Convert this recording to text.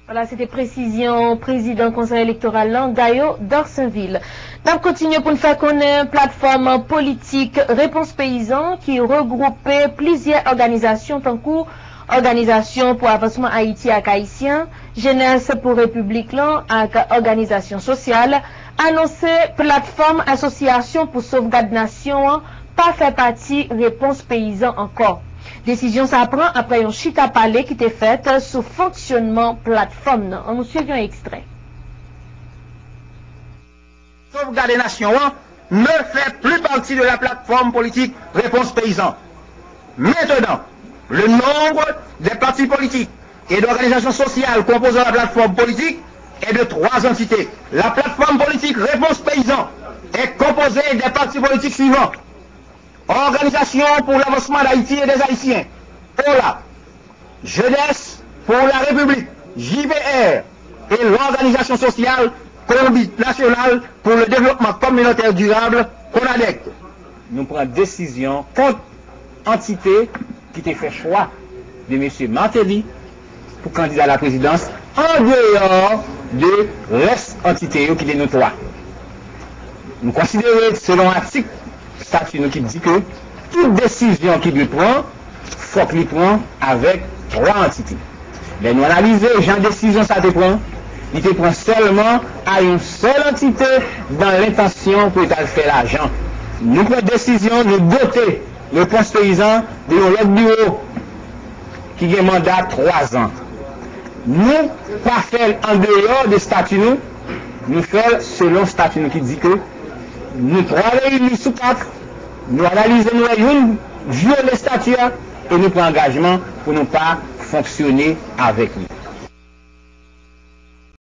Voilà, c'était précision président conseil électoral Gayo d'Orsainville. Nous continuons pour nous faire connaître une plateforme politique Réponse Paysan qui regroupait plusieurs organisations en cours. Organisation pour avancement Haïti à Haïtien, Jeunesse pour République avec organisation sociale, annoncé plateforme association pour sauvegarde nation, pas fait partie Réponse Paysan encore. Décision ça prend après un chita palais qui était faite sur fonctionnement plateforme. On nous suit un extrait. Sauvegarde nation ne fait plus partie de la plateforme politique Réponse Paysan. Maintenant, le nombre des partis politiques et d'organisations sociales composant la plateforme politique est de 3 entités. La plateforme politique Réponse Paysan est composée des partis politiques suivants. Organisation pour l'avancement d'Haïti et des Haïtiens, OLA, Jeunesse pour la République, JVR, et l'organisation sociale Comité national pour le développement communautaire durable, CONADEC. Nous prenons décision contre entité qui t'a fait choix de M. Martelly pour candidat à la présidence en dehors de reste entité qui est nous 3. Nous considérons, selon l'article statut qui dit que toute décision qu'il prend, il faut qu'il prenne avec 3 entités. Mais nous analysons, genre décision ça te prend, il te prend seulement à une seule entité dans l'intention pour faire l'argent. Nous prenons décision de doter le poste paysan de notre bureau qui a un mandat 3 ans. Nous, pas faire en dehors des statuts, nous faisons selon le statut qui dit que nous 3 réunis sous 4, nous analysons une, violer les statuts et nous prenons engagement pour ne pas fonctionner avec lui.